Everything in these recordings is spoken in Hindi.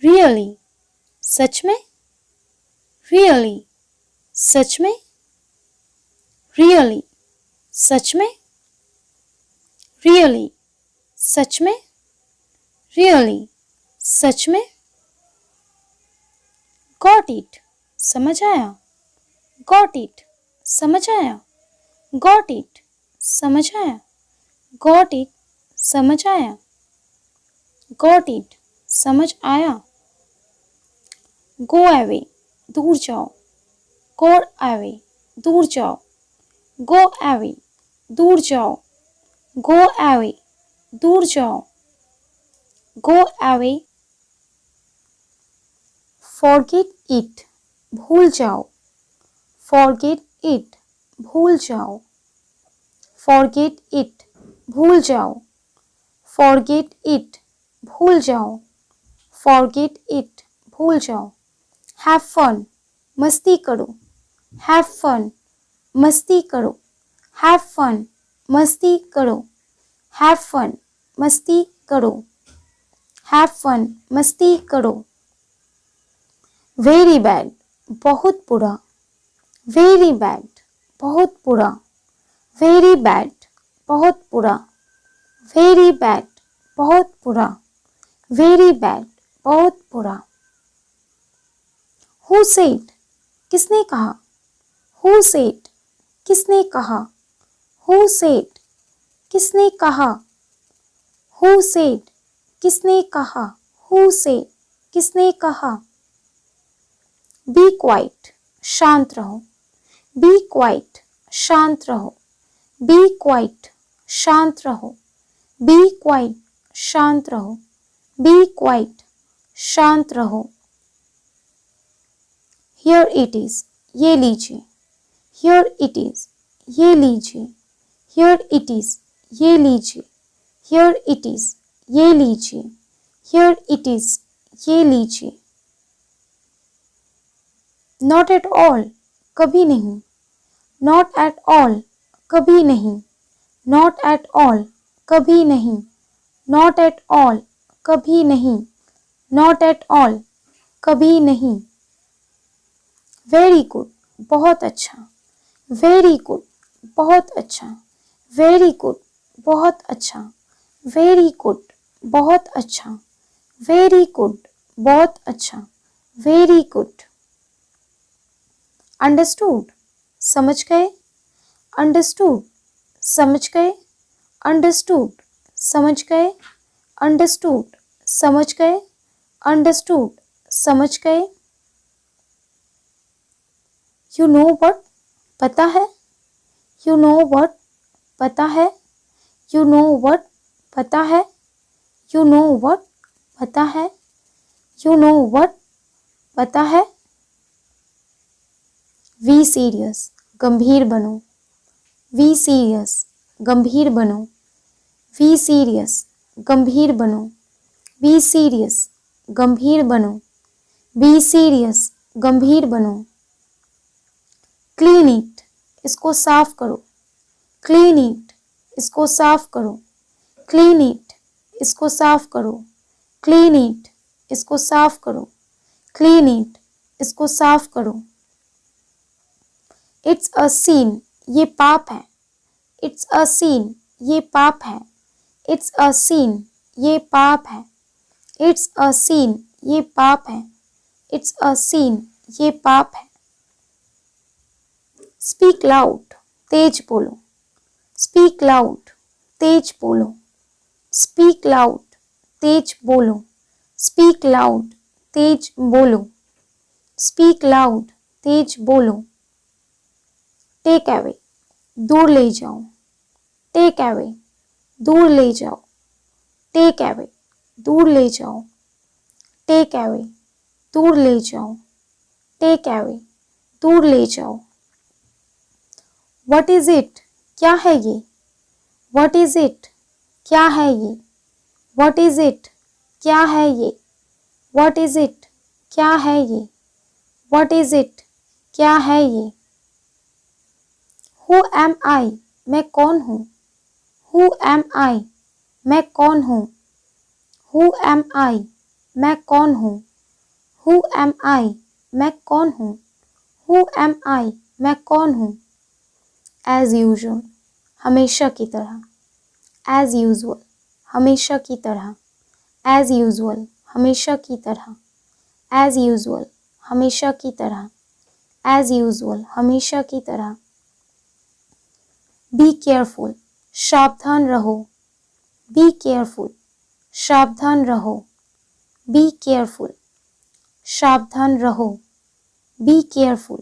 Really? सच में? Really? सच में? Really? सच में? Really? सच में? Really? सच में? Got it? समझ आया? Got it? समझ आया? Got it? समझ आया? Got it? समझ आया? Got it? समझ आया? Go away, दूर जाओ. Go away, दूर जाओ. Go away, दूर जाओ. Go away, दूर जाओ. Go away. Forget it, भूल जाओ. Forget it, भूल जाओ. Forget it, भूल जाओ. Forget it, भूल जाओ. Forget it, भूल जाओ. Have fun, मस्ती करो. Have fun, मस्ती करो. Have fun, मस्ती करो. Have fun, मस्ती करो. Have fun, मस्ती करो. Very bad, बहुत बुरा. Very bad, बहुत बुरा. Very bad, बहुत बुरा. Very bad, बहुत बुरा. Very bad, बहुत बुरा. Who said, किसने कहा. Who said, किसने कहा. Who said, किसने कहा. Who said, किसने कहा. Who said, किसने कहा. Be quiet, शांत रहो. Be quiet, शांत रहो. Be quiet, शांत रहो. Be quiet, शांत रहो. Be quiet, शांत रहो. Here it is, ये लीजिए. Here it is, ये लीजिए. Here it is, ये लीजिए. Here it is, ये लीजिए. Here it is, ये लीजिए. Not at all, कभी नहीं. Not at all, कभी नहीं. Not at all, कभी नहीं. Not at all, कभी नहीं. Not at all, कभी नहीं. Very good, बहुत अच्छा. Very good, बहुत अच्छा. Very good, बहुत अच्छा. Very good, बहुत अच्छा. Very good, बहुत अच्छा. Very good. Understood, समझ गए. Understood, समझ गए. Understood, समझ गए. Understood, समझ गए. Understood, समझ गए. You know what, पता है. You know what, पता है. You know what, पता है. You know what, पता है. You know what, पता है. Be serious, गंभीर बनो. Be serious, गंभीर बनो. Be serious, गंभीर बनो. Be serious, गंभीर बनो. Be serious, गंभीर बनो. Clean it, इसको साफ करो. Clean it, इसको साफ करो. Clean it, इसको साफ करो. Clean it, इसको साफ करो. Clean it, इसको साफ करो. It's a sin, ये पाप है. It's a sin, ये पाप है. It's a sin, ये पाप है. It's a sin, ये पाप है. It's a sin, ये पाप है. Speak loud, तेज बोलो. Speak loud, तेज बोलो. Speak loud, तेज बोलो. Speak loud, तेज बोलो. Speak loud, तेज बोलो. Take away, दूर ले जाओ. Take away, दूर ले जाओ. Take away, दूर ले जाओ. Take away, दूर ले जाओ. Take away, दूर ले जाओ. What is it, क्या है ये. What is it, क्या है ये. What is it, क्या है ये. What is it, क्या है ये. What is it, क्या है ये. Who am I, मैं कौन हूँ. Who am I, मैं कौन हूँ. Who am I, मैं कौन हूँ. Who am I? मैं कौन हूँ? Who am I? मैं कौन हूँ? As usual, हमेशा की तरह. As usual, हमेशा की तरह. As usual, हमेशा की तरह. As usual, हमेशा की तरह. As usual, हमेशा की तरह. Be careful, सावधान रहो. Be careful, सावधान रहो. Be careful, सावधान रहो. Be careful,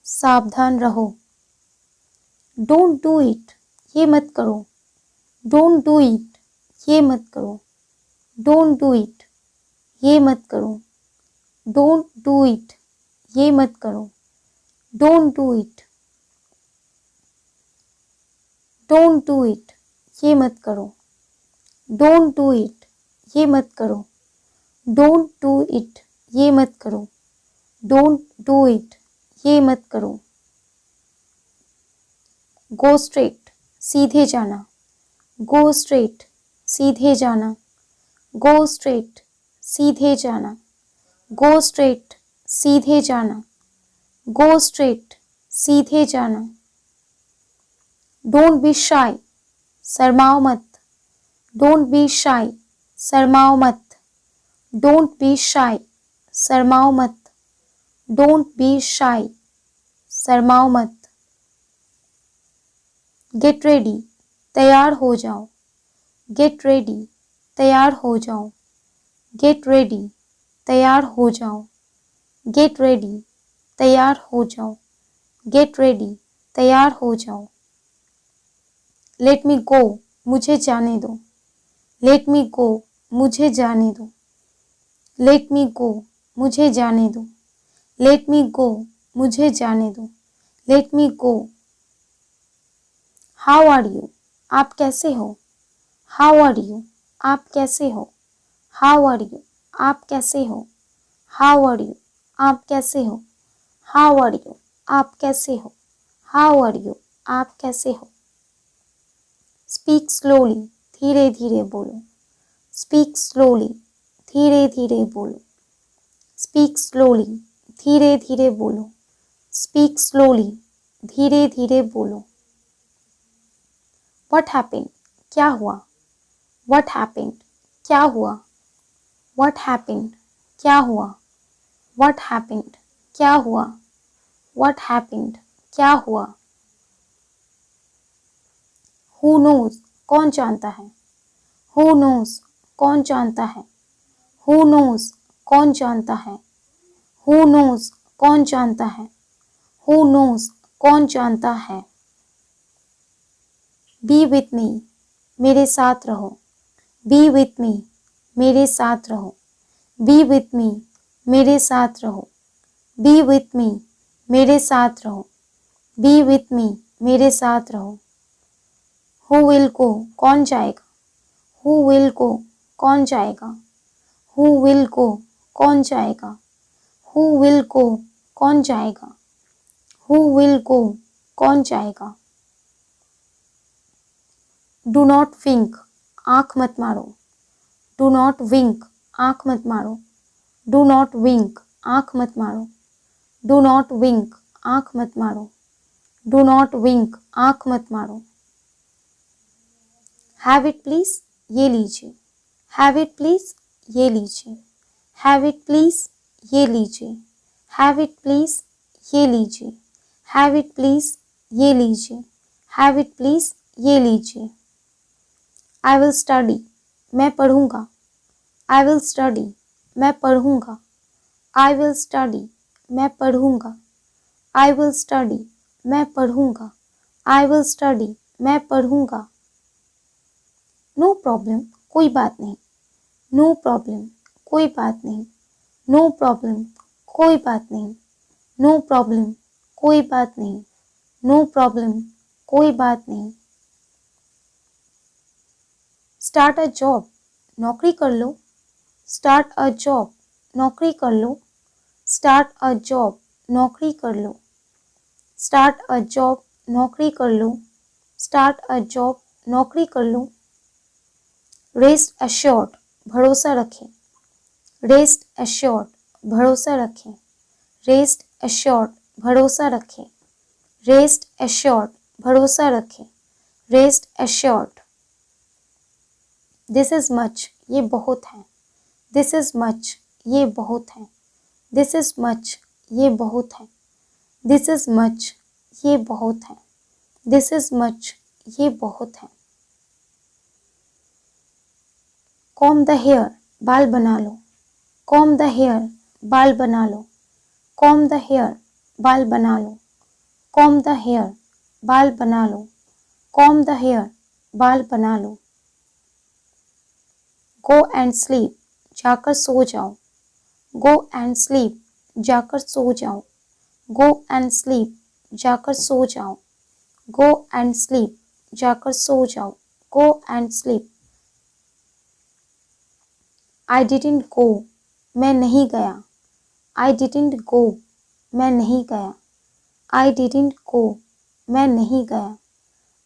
सावधान रहो. Don't do it, ये मत करो. Don't do it, ये मत करो. Don't do it, ये मत करो. Don't do it, ये मत करो. Don't do it. Don't do it, ये मत करो. Don't do it, ये मत करो. Don't do it, ये मत करो. Don't do it, ये मत करो. Go straight, सीधे जाना. Go straight, सीधे जाना. Go straight, सीधे जाना. Go straight, सीधे जाना. Go straight, सीधे जाना. Don't be shy, शर्माओ मत. Don't be shy, शर्माओ मत. Don't be shy, शर्माओ मत. Don't be shy, शर्माओ मत. Get ready, तैयार हो जाओ. Get ready, तैयार हो जाओ. Get ready, तैयार हो जाओ. Get ready, तैयार हो जाओ. Get ready, तैयार हो जाओ. Let me go, मुझे जाने दो. Let me go, मुझे जाने दो. Let me go, मुझे जाने दो. Let me go, मुझे जाने दो. Let me go. How are you? आप कैसे हो? How are you? आप कैसे हो? How are you? आप कैसे हो? How are you? आप कैसे हो? How are you? आप कैसे हो? How are you? आप कैसे हो? Speak slowly, धीरे धीरे बोलो. Speak slowly, धीरे धीरे बोलो. Speak slowly, धीरे धीरे बोलो. Speak slowly, धीरे धीरे बोलो. What happened? क्या हुआ? What happened? क्या हुआ? What happened? क्या हुआ? What happened? क्या हुआ? What happened? क्या हुआ? Who knows? कौन जानता है? Who knows? कौन जानता है? Who knows? कौन जानता है? Who knows? कौन जानता है? Who knows? कौन जानता है? Be with me, मेरे साथ रहो. Be with me, मेरे साथ रहो. Be with me, मेरे साथ रहो. Be with me, मेरे साथ रहो. Be with me, मेरे साथ रहो. Who will go? कौन जाएगा? Who will go? कौन जाएगा? Who will go? कौन जाएगा? Who will go? कौन जाएगा? Who will go? कौन जाएगा? Do not wink, आँख मत मारो. Do not wink, आँख मत मारो. Do not wink, आँख मत मारो. Do not wink, आँख मत मारो. Do not wink, आँख मत मारो. Have it please, ये लीजिए. Have it please, ये लीजिए. Have it please, ये लीजिए. Have it please, ये लीजिए. Have it please, ये लीजिए. Have it please, ये लीजिए. I will study, मैं पढ़ूंगा. I will study, मैं पढ़ूंगा. I will study, मैं पढ़ूंगा. I will study, मैं पढ़ूंगा. I will study, मैं पढ़ूंगा. No problem, कोई बात नहीं. No problem, कोई बात नहीं. No problem, कोई बात नहीं. No problem, कोई बात नहीं. No problem, कोई बात नहीं. Start a job, नौकरी कर लो. Start a job, नौकरी कर लो. Start a job, नौकरी कर लो. Start a job, नौकरी कर लो. Start a job, नौकरी कर लो. Rest assured, भरोसा रखें. Rest assured, भरोसा रखें, रेस्ट एश्योर्ड भरोसा रखें, रेस्ट एश्योर्ड भरोसा रखें, rest assured. This is much ये बहुत है, दिस इज मच ये बहुत है, दिस इज मच ये बहुत है, दिस इज मच ये बहुत है, दिस इज मच ये बहुत है। कॉम द हेयर बाल बना लो, कॉम द हेयर बाल बना लो, कॉम द हेयर बाल बना लो, कॉम द हेयर बाल बना लो, कॉम द हेयर बाल बना लो। गो एंड स्लीप जाकर सो जाओ, गो एंड स्लीप जाकर सो जाओ, गो एंड स्लीप जाकर सो जाओ, गो एंड स्लीप जाकर सो जाओ, go and sleep. I didn't go मैं नहीं गया, आई डिडंट गो मैं नहीं गया, आई डिडंट गो मैं नहीं गया,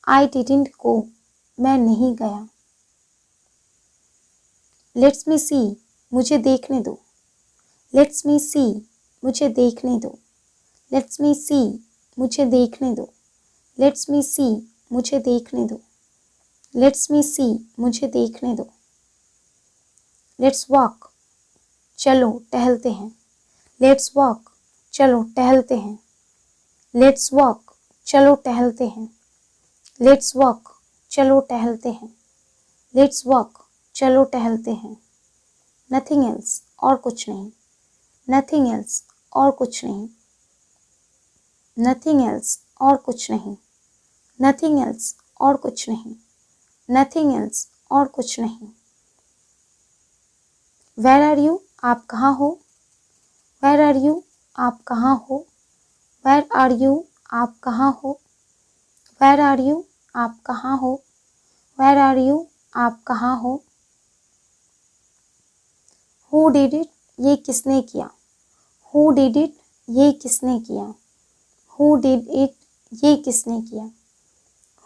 आई डिडंट गो मैं नहीं गया। लेट्स मी सी मुझे देखने दो, लेट्स मी सी मुझे देखने दो, लेट्स मी सी मुझे देखने दो, लेट्स मी सी मुझे देखने दो, लेट्स मी सी मुझे देखने दो। लेट्स वॉक चलो टहलते हैं, लेट्स वॉक चलो टहलते हैं, लेट्स वॉक चलो टहलते हैं, लेट्स वॉक चलो टहलते हैं, लेट्स वॉक चलो टहलते हैं। नथिंग एल्स और कुछ नहीं, नथिंग एल्स और कुछ नहीं, नथिंग एल्स और कुछ नहीं, नथिंग एल्स और कुछ नहीं, नथिंग एल्स और कुछ नहीं। वेयर आर यू आप कहाँ हो, वेयर आर यू आप कहाँ हो, वेयर आर यू आप कहाँ हो, वेयर आर यू आप कहाँ हो, वेयर आर यू आप कहाँ हो। हु डिड इट ये किसने किया, हु डिड इट ये किसने किया, हु डिड इट ये किसने किया,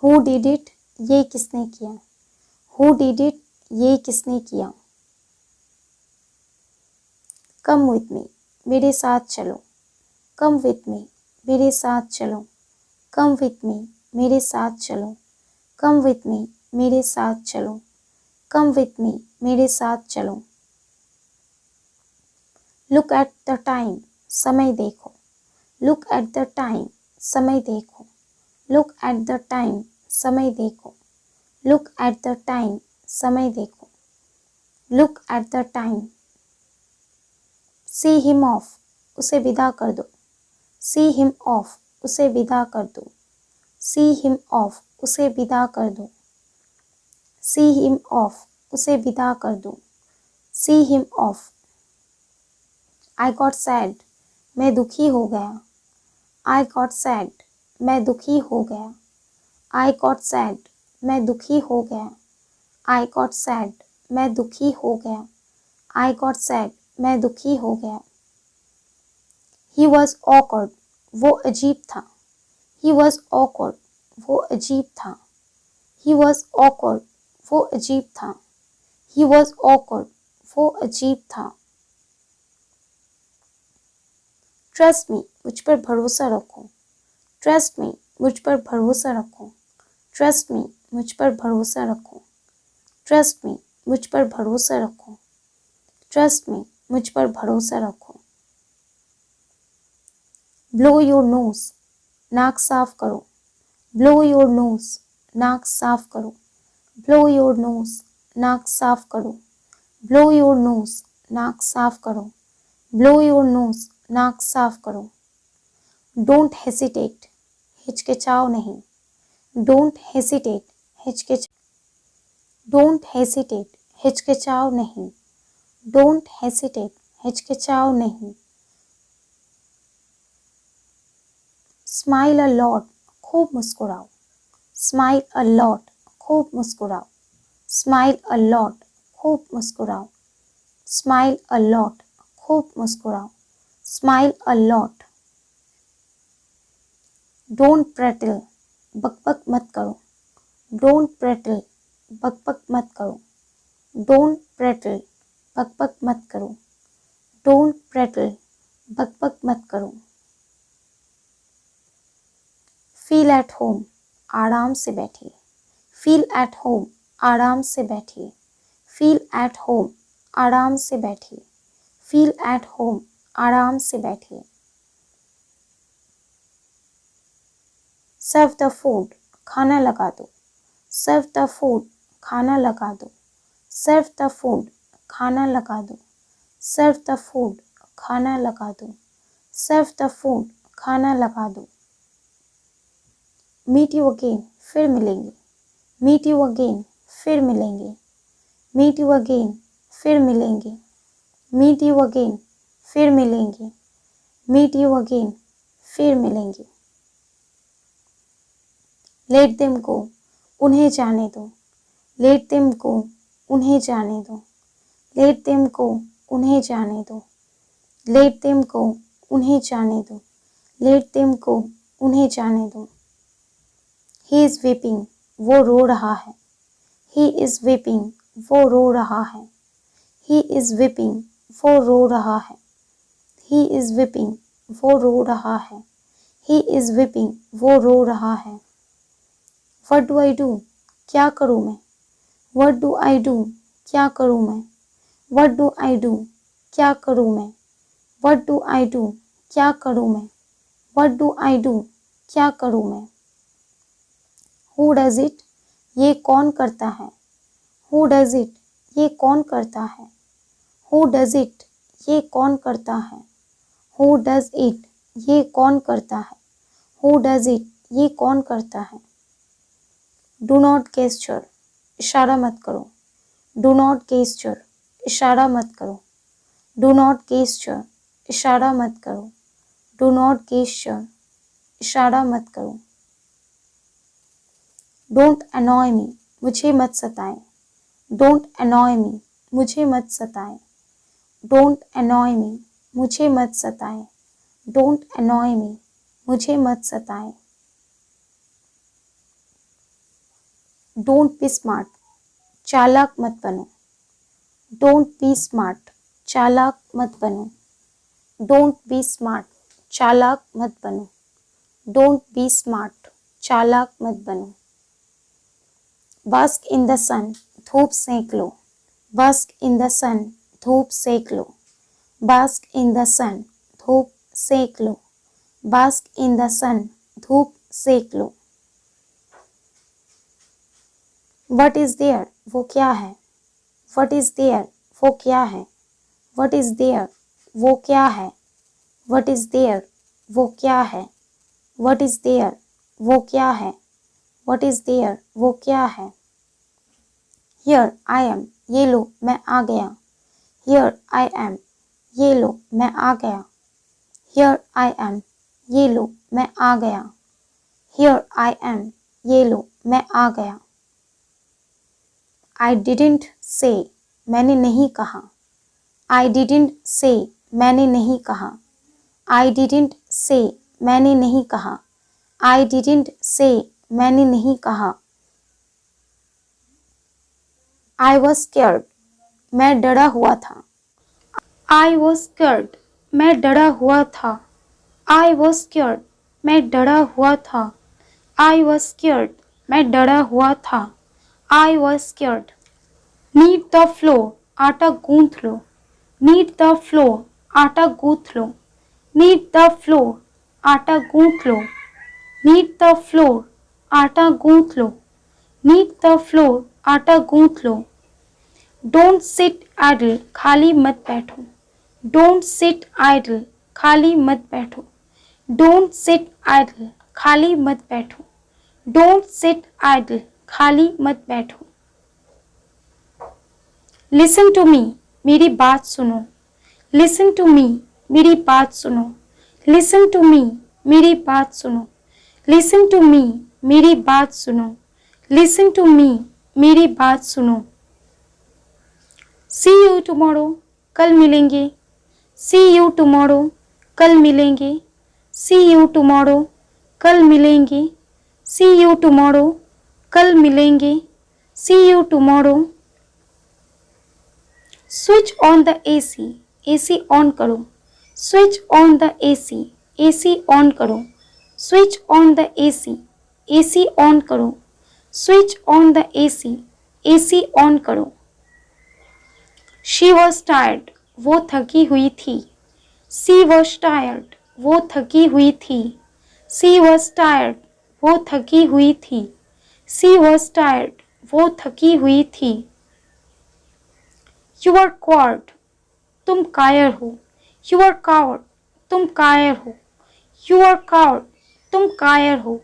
हु डिड इट ये किसने किया, हु डिड इट ये किसने किया। कम विथ मी मेरे साथ चलो, कम विथ मी मेरे साथ चलो, कम विथ मी मेरे साथ चलो, कम विथ मी मेरे साथ चलो, कम विथ मी मेरे साथ चलो। लुक एट द टाइम समय देखो, लुक एट द टाइम समय देखो, लुक एट द टाइम समय देखो, लुक एट द टाइम समय देखो, look at the time. See him of उसे विदा कर दो, सी हिम ऑफ उसे विदा कर दो, सी हिम ऑफ उसे विदा कर दो, सी हिम ऑफ उसे विदा कर दो, see him of. I got sad मैं दुखी हो गया, आई गॉट सैड मैं दुखी हो गया, आई गॉट सैड मैं दुखी हो गया, आई गॉट सैड मैं दुखी हो गया, आई गॉट सैड मैं दुखी हो गया। ही वॉज ऑकवर्ड वो अजीब था, ही वॉज ऑकवर्ड वो अजीब था, ही वॉज ऑकवर्ड वो अजीब था, ही वॉज ऑकवर्ड वो अजीब था। ट्रस्ट मी मुझ पर भरोसा रखो, ट्रस्ट मी मुझ पर भरोसा रखो, ट्रस्ट मी मुझ पर भरोसा रखो, ट्रस्ट मी मुझ पर भरोसा रखो, ट्रस्ट मी मुझ पर भरोसा रखो। ब्लो योर नोज नाक साफ करो, ब्लो योर नोज नाक साफ करो, ब्लो योर नोज नाक साफ करो, ब्लो योर नोज नाक साफ करो, ब्लो योर नोज नाक साफ करो। डोंट हेसिटेट हिचकिचाओ नहीं, डोंट हेसिटेट हिचकिच डोंट हेसिटेट हिचकिचाओ नहीं, डोंट हेसिटेट हिचकिचाओ नहीं। स्माइल अ लॉट खूब मुस्कुराओ, स्माइल अ लॉट खूब मुस्कुराओ, स्माइल अ लॉट खूब मुस्कुराओ, स्माइल अ लॉट खूब मुस्कुराओ, smile a lot. Don't prattle बकबक मत करो, डोंट प्रेटल बकबक मत करो, डोंट प्रेटल बकबक मत करो, डोंट प्रेटल, बकबक मत करो। फील एट होम, आराम से बैठिए। फील एट होम, आराम से बैठिए। फील एट होम, आराम से बैठिए। फील एट होम, आराम से बैठिए। सर्व द फूड, खाना लगा दो। सर्व द फूड, खाना लगा दो। सर्व द फूड, खाना लगा दो। सर्व द फूड, खाना लगा दो। सर्व द फूड, खाना लगा दो। मीट यू अगेन, फिर मिलेंगे। मीट यू अगेन, फिर मिलेंगे। मीट यू अगेन, फिर मिलेंगे। मीट यू अगेन, फिर मिलेंगे। मीट यू अगेन, फिर मिलेंगे। लेट देम गो, उन्हें जाने दो। लेट देम गो, उन्हें जाने दो। लेट देम गो, उन्हें जाने दो। लेट देम गो, उन्हें जाने दो। लेट देम गो, उन्हें जाने दो। ही इज वीपिंग, वो रो रहा है। ही इज वीपिंग, वो रो रहा है। ही इज वीपिंग, वो रो रहा है। ही इज वीपिंग, वो रो रहा है। ही इज वीपिंग, वो रो रहा है। व्हाट डू आई डू, क्या करूँ मैं। व्हाट डू आई डू, क्या करूँ मैं। व्हाट डू आई डू, क्या करूँ मैं। व्हाट डू आई डू, क्या करूँ मैं। व्हाट डू आई डू, क्या करूँ मैं। हु डज इट, ये कौन करता है। हु डज इट, ये कौन करता है। हु डज इट, ये कौन करता है। हु डज इट, ये कौन करता है। हु डज इट, ये कौन करता है। डू नॉट गेस्चर, इशारा मत करो। डू नॉट गेस्चर, इशारा मत करो। डू नॉट गेस्चर, इशारा मत करो। डू नॉट गेस्चर, इशारा मत करो। डोंट अनॉय मी, मुझे मत सताएं। डोंट अनॉय मी, मुझे मत सताएं। डोंट अनॉय मी, मुझे मत सताएं। डोंट अनॉय मी, मुझे मत सताएं। डोंट बी स्मार्ट, चालाक मत बनो। डोंट बी स्मार्ट, चालाक मत बनो। डोंट बी स्मार्ट, चालाक मत बनो। डोंट बी स्मार्ट, चालाक मत बनो। बास्क इन द सन, धूप सेक लो। बास्क इन द सन, धूप सेक लो। बास्क इन द सन, धूप सेक लो। बास्क इन द सन, धूप सेक लो। What is there, वो क्या है। What is there, वो क्या है। What is there, वो क्या है। What is there, वो क्या है। What is there, वो क्या है। What is there, वो क्या है। Here I am, ये लो मैं आ गया। Here I am, ये लो मैं आ गया। Here I am, ये लो मैं आ गया। Here I am, ये लो मैं आ गया। I didn't say, मैंने नहीं कहा। I didn't say, मैंने नहीं कहा। I didn't say, मैंने नहीं कहा। I didn't say, मैंने नहीं कहा। I was scared, मैं डरा हुआ था। I was scared, मैं डरा हुआ था। I was scared, मैं डरा हुआ था। I was scared, मैं डरा हुआ था। I was scared. Knead the flour, आटा गूंथ लो। Knead the flour, आटा गूंथ लो। Knead the flour, आटा गूंथ लो। Knead the flour, आटा गूंथ लो। Knead the flour, आटा गूंथ लो। Don't sit idle, खाली मत बैठो। Don't sit idle, खाली मत बैठो। Don't sit idle, खाली मत बैठो। Don't sit idle, खाली मत बैठो। Listen to me, मेरी बात सुनो। Listen to me, मेरी बात सुनो। Listen to me, मेरी बात सुनो। Listen to me, मेरी बात सुनो। Listen to me, मेरी बात सुनो। See you tomorrow, कल मिलेंगे। See you tomorrow, कल मिलेंगे। See you tomorrow, कल मिलेंगे। See you tomorrow, कल मिलेंगे। See you tomorrow. Switch on the AC, AC on करो, switch on the AC, AC on करो, switch on the AC, AC on करो, switch on the AC, AC on करो। शी वॉज टायर्ड, वो थकी हुई थी। सी वॉज टायर्ड, वो थकी हुई थी। सी वॉज टायर्ड, वो थकी हुई थी। सी वॉज टायर्ड, वो थकी हुई थी। यू आर कॉवर्ड, तुम कायर हो। यू आर कावर्ड, तुम कायर हो। यू आर कावर्ड, तुम कायर हो।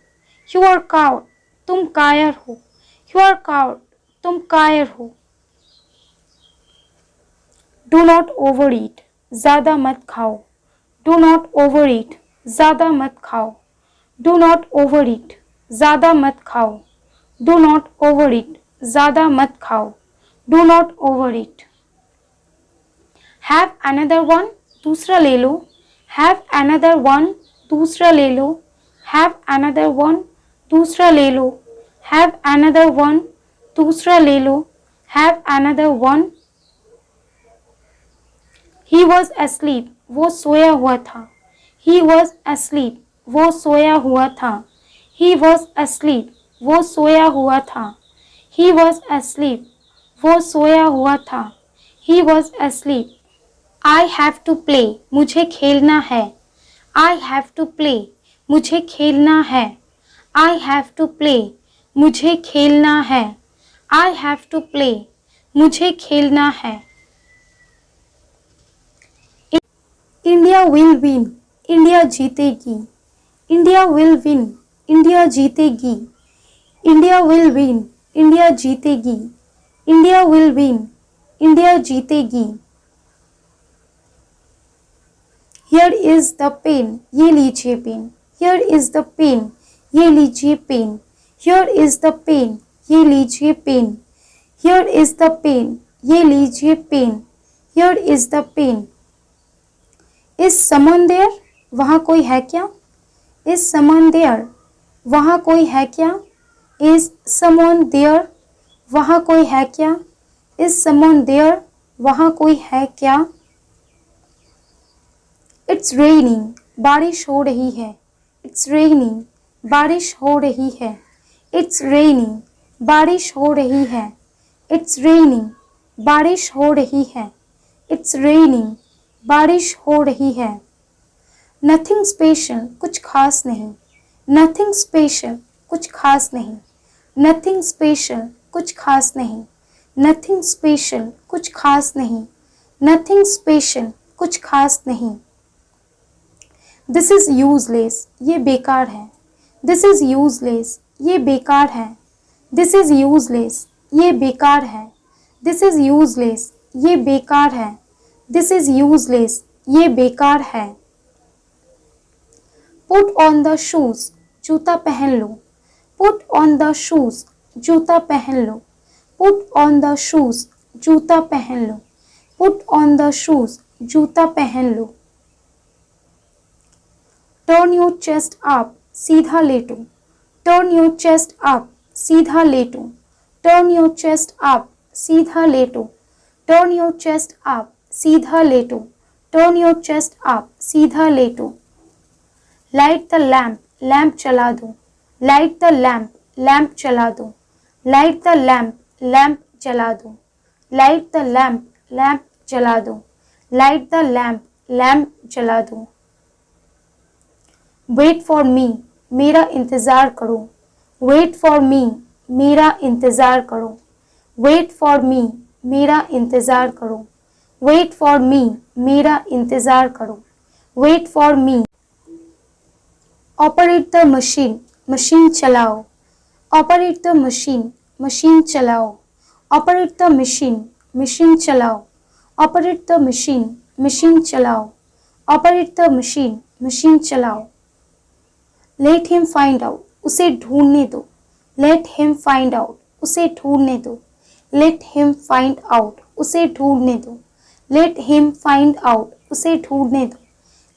यू आर कावर्ड, तुम कायर हो। यू आर कावर्ड, तुम कायर हो। डू नॉट ओवर ईट, ज़्यादा मत खाओ। डू नॉट ओवर ईट, ज़्यादा मत खाओ। डू नॉट ओवर ईट, ज़्यादा मत खाओ। डू नॉट ओवर ईट, ज़्यादा मत खाओ। Do not over eat. Have another one, दूसरा ले लो। हैव अनदर वन, दूसरा ले लो। हैव अनदर वन, दूसरा ले लो। हैव अनदर वन, दूसरा ले लो। Have another one. He was asleep, वो सोया हुआ था। He was asleep, वो सोया हुआ था। He was asleep, वो सोया हुआ था। He was asleep, वो सोया हुआ था। He was asleep. I have to play, मुझे खेलना है। I have to play, मुझे खेलना है। I have to play, मुझे खेलना है। I have to play, मुझे खेलना है। इंडिया विल विन, इंडिया जीतेगी। इंडिया विल विन, इंडिया जीतेगी। इंडिया विल विन, इंडिया जीतेगी। इंडिया विल विन, इंडिया जीतेगी। हियर इज द पेन, ये लीजिए pen. Here is the pen, ये लीजिए pen. Here is the pen, ये लीजिए pen. Here is the pen, ये लीजिए pen. Here is the pen. Is someone there, वहाँ कोई है क्या? इज समवन देयर, वहाँ कोई है क्या? इज समवन देयर, वहाँ कोई है क्या? इज समवन देयर, वहाँ कोई है क्या? इट्स रेनिंग, बारिश हो रही है। इट्स रेनिंग, बारिश हो रही है। इट्स रेनिंग, बारिश हो रही है। इट्स रेनिंग, बारिश हो रही है। इट्स रेनिंग, बारिश हो रही है। नथिंग स्पेशल, कुछ खास नहीं। नथिंग स्पेशल, कुछ खास नहीं। नथिंग स्पेशल, कुछ खास नहीं। नथिंग स्पेशल, कुछ खास नहीं। नथिंग स्पेशल, कुछ खास नहीं। दिस इज यूजलेस, ये बेकार है। दिस इज यूजलेस, ये बेकार है। दिस इज यूजलेस, ये बेकार है। दिस इज यूजलेस, ये बेकार है। दिस इज यूजलेस, ये बेकार है। पुट ऑन द शूज, जूता पहन लो। पुट ऑन द शूज, जूता पहन लो। पुट ऑन द शूज, जूता पहन लो। पुट ऑन द शूज, जूता पहन लो। टर्न योर चेस्ट अप, सीधा लेटो। टर्न योर चेस्ट अप, सीधा लेटो। टर्न योर चेस्ट अप, सीधा लेटो। टर्न योर चेस्ट अप, सीधा लेटो। टर्न योर चेस्ट अप, सीधा लेटो। लाइट द लैम्प, लैम्प चला दो। लाइट द लैम्प, लैम्प चला दो। लाइट द लैम्प, लैम्प जला दो। लाइट द लैम्प, लैम्प जला दो। लाइट द लैम्प, लैम्प जला दो। वेट फॉर मी, मेरा इंतज़ार करो। वेट फॉर मी, मेरा इंतज़ार करो। वेट फॉर मी, मेरा इंतज़ार करो। वेट फॉर मी, मेरा इंतज़ार करो। Wait for me. Operate the machine, machine चलाओ। ऑपरेट द मशीन, मशीन चलाओ। ऑपरेट द मशीन, मशीन चलाओ। ऑपरेट द मशीन, मशीन चलाओ। ऑपरेट द मशीन, मशीन चलाओ। लेट हिम फाइंड आउट, उसे ढूंढने दो। लेट हिम फाइंड आउट, उसे ढूंढने दो। लेट हिम फाइंड आउट, उसे ढूंढने दो। लेट हिम फाइंड आउट, उसे ढूंढने दो।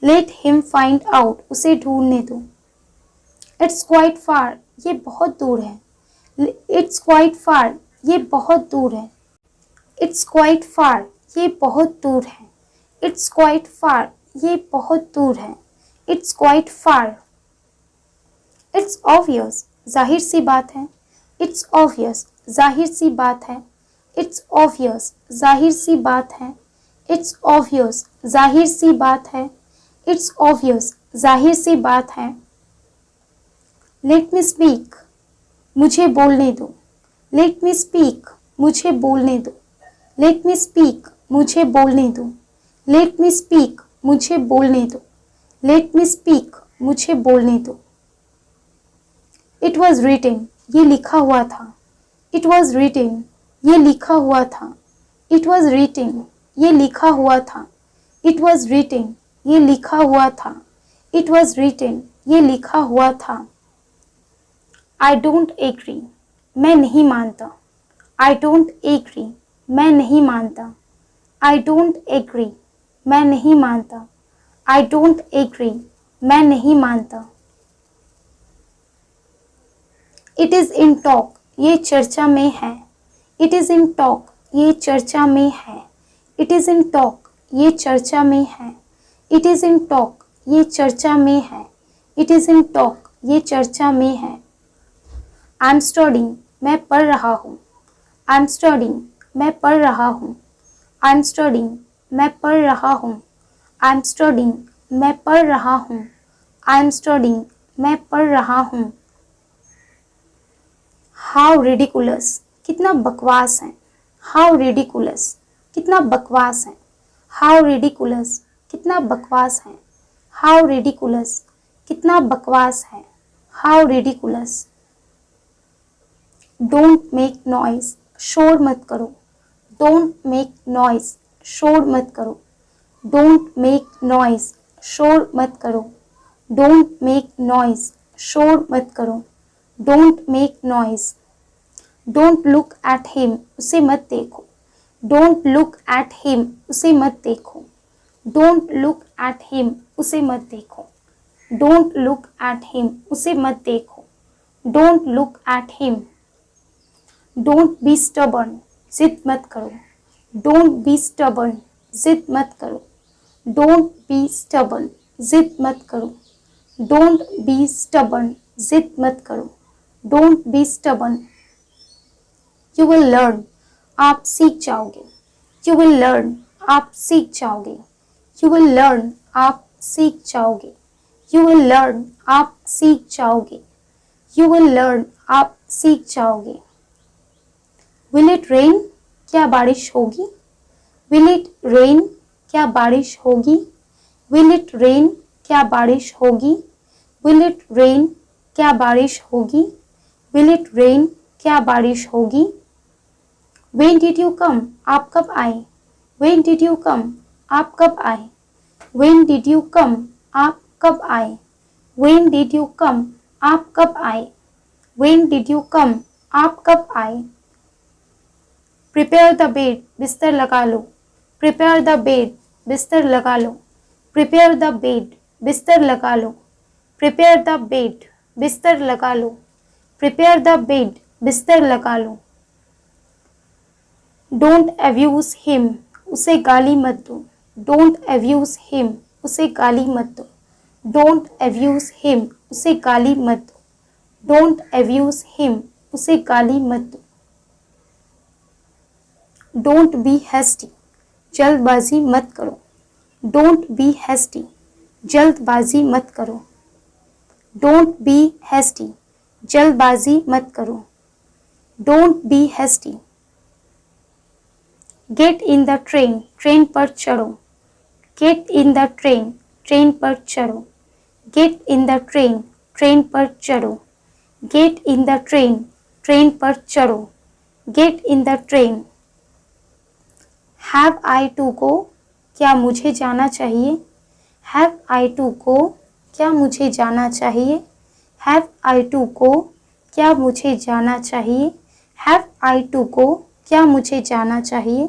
लेट हिम फाइंड आउट, उसे ढूंढने दो। इट्स क्वाइट फार, ये बहुत दूर है। इट्स क्वाइट फार, ये बहुत दूर है। इट्स क्वाइट फार, ये बहुत दूर है। इट्स क्वाइट फार, ये बहुत दूर है। It's quite far. It's obvious, जाहिर सी बात है। इट्स ऑब्वियस, जाहिर सी बात है। इट्स ऑब्वियस, जाहिर सी बात है। इट्स ऑब्वियस, जाहिर सी बात है। इट्स ऑब्वियस, जाहिर सी बात है। लेट मी स्पीक, मुझे बोलने दो। लेट मी स्पीक, मुझे बोलने दो। लेट मी स्पीक, मुझे बोलने दो। लेट मी स्पीक, मुझे बोलने दो। लेट मी स्पीक, मुझे बोलने दो। इट वॉज रिटन, ये लिखा हुआ था। इट वॉज रिटन, ये लिखा हुआ था। इट वॉज रिटन, ये लिखा हुआ था। इट वॉज रिटन, ये लिखा हुआ था। इट वॉज रिटन, ये लिखा हुआ था। आई डोंट एग्री, मैं नहीं मानता। आई डोंट एग्री, मैं नहीं मानता। आई डोंट एग्री, मैं नहीं मानता। आई डोंट एग्री, मैं नहीं मानता। इट इज़ इन टॉक, ये चर्चा में है। इट इज़ इन टॉक, ये चर्चा में है। इट इज़ इन टॉक, ये चर्चा में है। इट इज़ इन टॉक, ये चर्चा में है। इट इज़ इन टॉक, ये चर्चा में है। आई एम स्टडिंग, मैं पढ़ रहा हूँ। आई एम स्टडिंग, मैं पढ़ रहा हूँ। आई एम स्टडिंग, मैं पढ़ रहा हूँ। आई एम स्टडिंग, मैं पढ़ रहा हूँ। आई एम स्टडिंग, मैं पढ़ रहा हूँ। हाउ रिडिकुलस, कितना बकवास है। हाउ रिडिकुलस, कितना बकवास है। हाउ रिडिकुलस, कितना बकवास है। हाउ रिडिकुलस, कितना बकवास है। How ridiculous. Don't make noise, शोर मत करो। डोंट मेक नॉइज, शोर मत करो। डोंट मेक नॉइज, शोर मत करो। डोंट मेक नॉइज, शोर मत करो। Don't make noise. Don't look at him, उसे मत देखो। डोंट लुक एट हिम, उसे मत देखो। डोंट लुक एट हिम, उसे मत देखो। डोंट लुक एट हिम, उसे मत देखो। Don't look at him. Don't be stubborn, जिद मत करो। डोंट बी स्टबर्न, जिद मत करो। डोंट बी स्टबर्न, जिद मत करो। डोंट बी स्टबर्न, जिद मत करो। Don't be stubborn. You will learn, आप सीख जाओगे। यू विल लर्न, आप सीख जाओगे। यू विल लर्न, आप सीख जाओगे। यू विल लर्न, आप सीख जाओगे। यू विल लर्न, आप सीख जाओगे। विल इट रेन, क्या बारिश होगी। विल इट रेन, क्या बारिश होगी। विल इट रेन, क्या बारिश होगी। विल इट रेन, क्या बारिश होगी। विल इट रेन, क्या बारिश होगी। When did you come, आप कब आए। When did you come, आप कब आए। When did you come, आप कब आए। When did you come, आप कब आए। When did you come, आप कब आए। Prepare the bed, बिस्तर लगा लो। Prepare the bed, बिस्तर लगा लो। Prepare the bed, बिस्तर लगा लो। Prepare the bed, बिस्तर लगा लो। Prepare the bed, बिस्तर लगा लो। डोंट अब्यूज हिम, उसे गाली मत दो। डोंट अब्यूज हिम, उसे गाली मत दो। डोंट अब्यूज हिम, उसे गाली मत दो। डोंट अब्यूज हिम, उसे गाली मत दो। डोंट बी हैस्टी, जल्दबाजी मत करो। डोंट बी हैस्टी, जल्दबाजी मत करो। डोंट बी हैस्टी, जल्दबाजी मत करो। Don't be hasty. Get in the train, train पर चढ़ो। Get in the train, train पर चढ़ो। Get in the train, train पर चढ़ो। Get in the train, train पर चढ़ो। Get in the train. Have I to go, क्या मुझे जाना चाहिए। हैव आई टू गो, क्या मुझे जाना चाहिए। हैव आई टू गो, क्या मुझे जाना चाहिए। हैव आई टू गो, क्या मुझे जाना चाहिए।